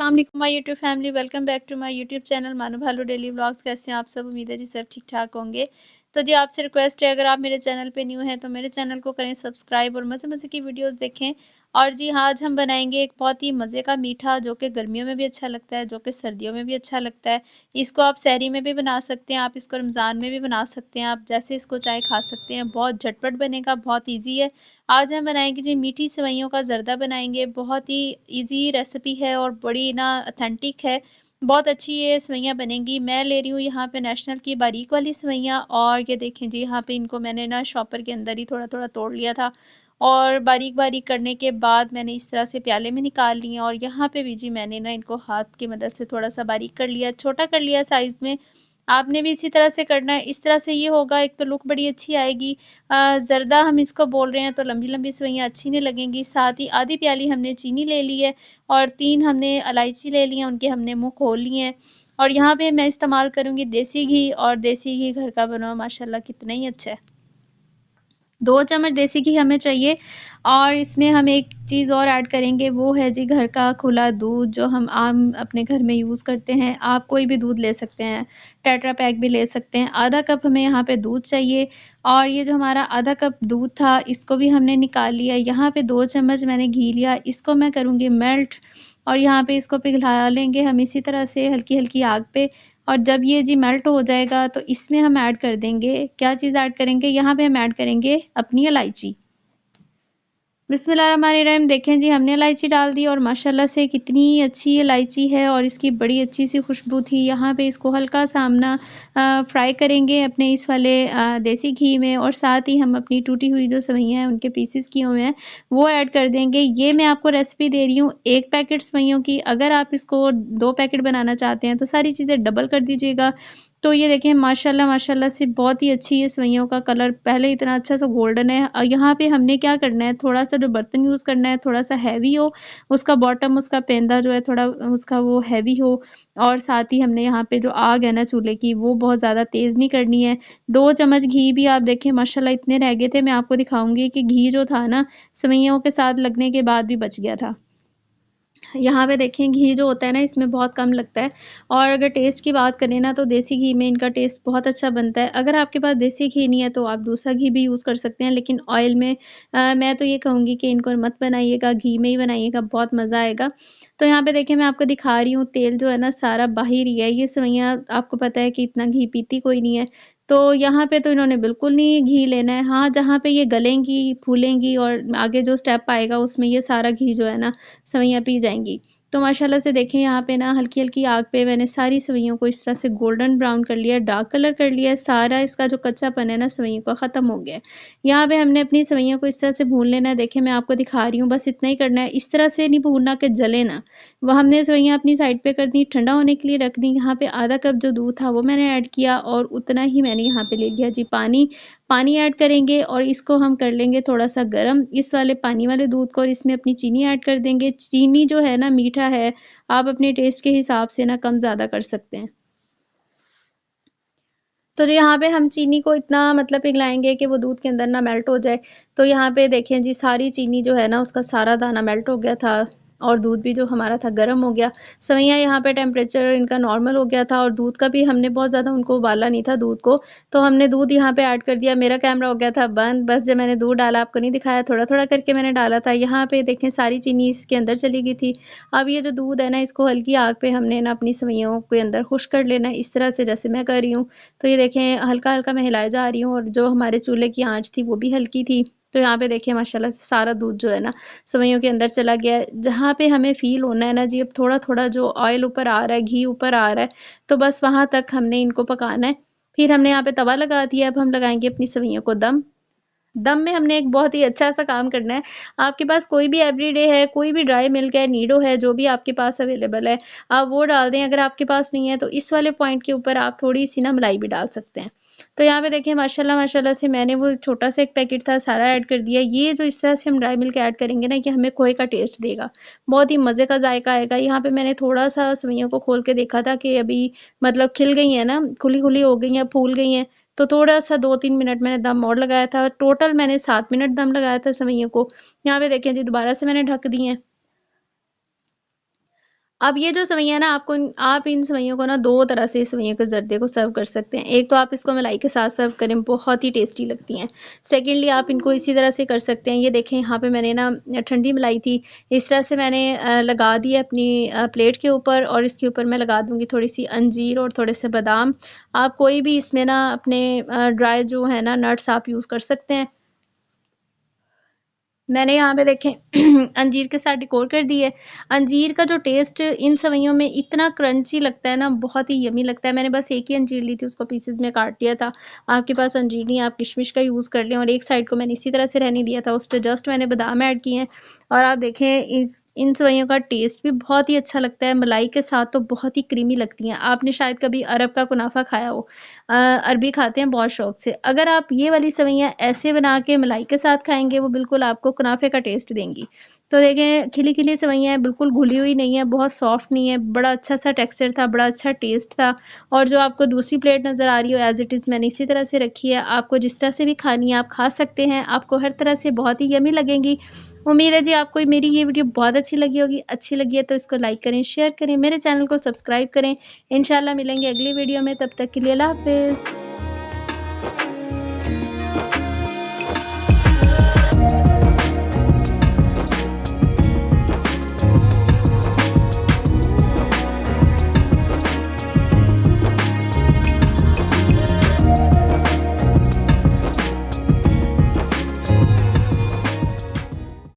अस्सलाम my YouTube family, welcome back to my YouTube channel मानो भालो डेली व्लॉग्स। कैसे हैं आप सब? उम्मीद है जी सब ठीक ठाक होंगे। तो जी आपसे रिक्वेस्ट है, अगर आप मेरे चैनल पे न्यू हैं तो मेरे चैनल को करें सब्सक्राइब और मज़े मज़े की वीडियोस देखें। और जी हाँ, आज हम बनाएंगे एक बहुत ही मज़े का मीठा, जो कि गर्मियों में भी अच्छा लगता है, जो कि सर्दियों में भी अच्छा लगता है। इसको आप सहरी में भी बना सकते हैं, आप इसको रमज़ान में भी बना सकते हैं, आप जैसे इसको चाहे खा सकते हैं। बहुत झटपट बनेगा, बहुत ईजी है। आज हम बनाएंगे जी मीठी सेवइयों का ज़र्दा बनाएंगे। बहुत ही इजी रेसिपी है और बड़ी ना ऑथेंटिक है। बहुत अच्छी ये सेवइयाँ बनेंगी। मैं ले रही हूँ यहाँ पे नेशनल की बारीक वाली सेवइयाँ, और ये देखें जी यहाँ पे इनको मैंने ना शॉपर के अंदर ही थोड़ा थोड़ा तोड़ लिया था, और बारीक बारीक करने के बाद मैंने इस तरह से प्याले में निकाल ली हैं। और यहाँ पे भी जी मैंने ना इनको हाथ की मदद से थोड़ा सा बारीक कर लिया, छोटा कर लिया साइज़ में। आपने भी इसी तरह से करना है। इस तरह से ये होगा, एक तो लुक बड़ी अच्छी आएगी। ज़र्दा हम इसको बोल रहे हैं तो लंबी-लंबी सेवइयाँ अच्छी नहीं लगेंगी। साथ ही आधी प्याली हमने चीनी ले ली है, और 3 हमने इलायची ले ली है, उनके हमने मुँह खोल लिए हैं। और यहाँ पे मैं इस्तेमाल करूँगी देसी घी, और देसी घी घर का बना हुआ माशाल्लाह कितना ही अच्छा है। 2 चम्मच देसी घी हमें चाहिए। और इसमें हम एक चीज़ और ऐड करेंगे, वो है जी घर का खुला दूध, जो हम आम अपने घर में यूज़ करते हैं। आप कोई भी दूध ले सकते हैं, टेट्रा पैक भी ले सकते हैं। आधा कप हमें यहाँ पे दूध चाहिए। और ये जो हमारा आधा कप दूध था, इसको भी हमने निकाल लिया। यहाँ पे 2 चम्मच मैंने घी लिया, इसको मैं करूँगी मेल्ट। और यहाँ पे इसको पिघला लेंगे हम इसी तरह से हल्की-हल्की आग पे। और जब ये जी मेल्ट हो जाएगा तो इसमें हम ऐड कर देंगे, क्या चीज़ ऐड करेंगे, यहाँ पे हम ऐड करेंगे अपनी इलायची। बिस्मिल्लाहिर्रहमानिर्रहीम। देखें जी हमने इलायची डाल दी, और माशाल्लाह से कितनी अच्छी इलायची है, और इसकी बड़ी अच्छी सी खुशबू थी। यहाँ पे इसको हल्का सा हम ना फ्राई करेंगे अपने इस वाले देसी घी में। और साथ ही हम अपनी टूटी हुई जो सेवइयाँ हैं उनके पीसेस किए हुए हैं वो ऐड कर देंगे। ये मैं आपको रेसिपी दे रही हूँ 1 पैकेट सेवइयों की। अगर आप इसको 2 पैकेट बनाना चाहते हैं तो सारी चीज़ें डबल कर दीजिएगा। तो ये देखें माशाल्लाह माशाल्लाह से बहुत ही अच्छी है सेवइयों का कलर, पहले इतना अच्छा सा गोल्डन है। यहाँ पे हमने क्या करना है, थोड़ा-सा जो बर्तन यूज़ करना है थोड़ा-सा हैवी हो, उसका बॉटम, उसका पेंदा जो है थोड़ा उसका वो हैवी हो। और साथ ही हमने यहाँ पे जो आग है ना चूल्हे की, वो बहुत ज़्यादा तेज़ नहीं करनी है। 2 चम्मच घी भी आप देखें माशाल्लाह इतने रह गए थे। मैं आपको दिखाऊँगी कि घी जो था ना सेवइयों के साथ लगने के बाद भी बच गया था। यहाँ पे देखें घी जो होता है ना इसमें बहुत कम लगता है। और अगर टेस्ट की बात करें ना तो देसी घी में इनका टेस्ट बहुत अच्छा बनता है। अगर आपके पास देसी घी नहीं है तो आप दूसरा घी भी यूज़ कर सकते हैं, लेकिन ऑयल में मैं तो ये कहूँगी कि इनको मत बनाइएगा, घी में ही बनाइएगा, बहुत मज़ा आएगा। तो यहाँ पे देखिए मैं आपको दिखा रही हूँ, तेल जो है ना सारा बाहर ही है। ये सेवइयाँ आपको पता है कि इतना घी पीती कोई नहीं है। तो यहाँ पे तो इन्होंने बिल्कुल नहीं घी लेना है। हाँ, जहाँ पे ये गलेंगी, फूलेंगी और आगे जो स्टेप आएगा उसमें ये सारा घी जो है ना सेवइयाँ पी जाएँगी। तो माशाल्लाह से देखें यहाँ पे ना हल्की-हल्की आग पे मैंने सारी सेवइयों को इस तरह से गोल्डन ब्राउन कर लिया, डार्क कलर कर लिया है। सारा इसका जो कच्चापन है ना सेवइयों का ख़त्म हो गया है। यहाँ पे हमने अपनी सेवइयों को इस तरह से भून लेना है। देखिए मैं आपको दिखा रही हूँ, बस इतना ही करना है। इस तरह से नहीं भूनना कि जले ना। वो हमने सेवइयाँ अपनी साइड पे कर दी, ठंडा होने के लिए रख दी। यहाँ पे आधा कप जो दूध था वो मैंने ऐड किया, और उतना ही मैंने यहाँ पे ले लिया जी पानी। पानी ऐड करेंगे और इसको हम कर लेंगे थोड़ा-सा गरम, इस वाले पानी वाले दूध को, और इसमें अपनी चीनी ऐड कर देंगे। चीनी जो है ना मीठा है, आप अपने टेस्ट के हिसाब से ना कम-ज़्यादा कर सकते हैं। तो जी यहाँ पे हम चीनी को इतना मतलब पिघलाएँगे कि वो दूध के अंदर ना मेल्ट हो जाए। तो यहाँ पे देखें जी सारी चीनी जो है ना उसका सारा दाना मेल्ट हो गया था, और दूध भी जो हमारा था गर्म हो गया। सेवइयाँ यहाँ पे टेम्परेचर इनका नॉर्मल हो गया था, और दूध का भी हमने बहुत ज़्यादा उनको उबाला नहीं था दूध को। तो हमने दूध यहाँ पे ऐड कर दिया। मेरा कैमरा हो गया था बंद, बस जब मैंने दूध डाला आपको नहीं दिखाया, थोड़ा-थोड़ा करके मैंने डाला था। यहाँ पे देखें सारी चीनी इसके अंदर चली गई थी। अब ये जो दूध है ना इसको हल्की आग पे हमने ना अपनी सेवइयों के अंदर खुश्क कर लेना है, इस तरह से जैसे मैं कर रही हूँ। तो ये देखें हल्का-हल्का मैं हिलाए जा रही हूँ, और जो हमारे चूल्हे की आँच थी वो भी हल्की थी। तो यहाँ पे देखिए माशाल्लाह से सारा दूध जो है ना सेवइयों के अंदर चला गया है। जहाँ पे हमें फ़ील होना है ना जी अब थोड़ा-थोड़ा जो ऑयल ऊपर आ रहा है, घी ऊपर आ रहा है, तो बस वहाँ तक हमने इनको पकाना है। फिर हमने यहाँ पे तवा लगा दिया, अब हम लगाएँगे अपनी सेवइयों को दम। दम में हमने एक बहुत ही अच्छा-सा काम करना है। आपके पास कोई भी एवरीडे है, कोई भी ड्राई मिल्क है, नीडो है, जो भी आपके पास अवेलेबल है, आप वो डाल दें। अगर आपके पास नहीं है, तो इस वाले पॉइंट के ऊपर आप थोड़ी-सी ना मलाई भी डाल सकते हैं। तो यहाँ पे देखिए माशाल्लाह माशाल्लाह से मैंने वो छोटा-सा एक पैकेट था, सारा ऐड कर दिया। ये जो इस तरह से हम ड्राई मिल्क ऐड करेंगे ना, ये हमें खोए का टेस्ट देगा। बहुत ही मज़े का जायका आएगा। यहाँ पे मैंने थोड़ा-सा सेवइयों को खोल के देखा था कि अभी मतलब खिल गई हैं ना, खुली-खुली हो गई हैं, फूल गई हैं। तो थोड़ा-सा 2-3 मिनट मैंने दम और लगाया था। टोटल मैंने 7 मिनट दम लगाया था सेवइयों को। यहाँ पे देखें जी दोबारा से मैंने ढक दी हैं। अब ये जो सेवइयाँ है ना आप इन सेवइयों को ना 2 तरह से इस सेवइयों के ज़र्दे को सर्व कर सकते हैं। एक तो आप इसको मलाई के साथ सर्व करें, बहुत ही टेस्टी लगती हैं। सेकंडली आप इनको इसी तरह से कर सकते हैं। ये देखें यहाँ पे मैंने ना ठंडी मलाई थी, इस तरह से मैंने लगा दी है अपनी प्लेट के ऊपर और इसके ऊपर मैं लगा दूँगी थोड़ी-सी अंजीर और थोड़े से बादाम। आप कोई भी इसमें ना अपने ड्राई जो है ना नट्स आप यूज़ कर सकते हैं। मैंने यहाँ पे देखें अंजीर के साथ डेकोर कर दी है। अंजीर का जो टेस्ट इन सेवइयों में इतना क्रंची लगता है ना, बहुत ही यम्मी लगता है। मैंने बस एक ही अंजीर ली थी, उसको पीसेज़ में काट लिया था। आपके पास अंजीर नहीं है, आप किशमिश का यूज़ कर लें और एक साइड को मैंने इसी तरह से रहने दिया था, उस पे जस्ट मैंने बादाम ऐड किए हैं और आप देखें इन सेवइयों का टेस्ट भी बहुत ही अच्छा लगता है। मलाई के साथ तो बहुत ही क्रीमी लगती हैं। आपने शायद कभी अरब का कुनाफा खाया हो। अरबी खाते हैं बहुत शौक से। अगर आप ये वाली सेवइयाँ ऐसे बना के मलाई के साथ खाएँगे, वो बिल्कुल आपको कुनाफे का टेस्ट देंगी। तो देखें खिली-खिली सेवइयाँ हैं, बिल्कुल घुली हुई नहीं है, बहुत सॉफ्ट नहीं है, बड़ा अच्छा-सा टेक्सचर था, बड़ा अच्छा टेस्ट था और जो आपको दूसरी प्लेट नज़र आ रही हो एज़ इट इज़ मैंने इसी तरह से रखी है। आपको जिस तरह से भी खानी है आप खा सकते हैं, आपको हर तरह से बहुत ही यम्मी लगेंगी। उम्मीद है जी आपको मेरी ये वीडियो बहुत अच्छी लगी होगी। अच्छी लगी है तो इसको लाइक करें, शेयर करें, मेरे चैनल को सब्सक्राइब करें। इंशाल्लाह मिलेंगे अगली वीडियो में, तब तक के लिए अल्लाह हाफ़िज़।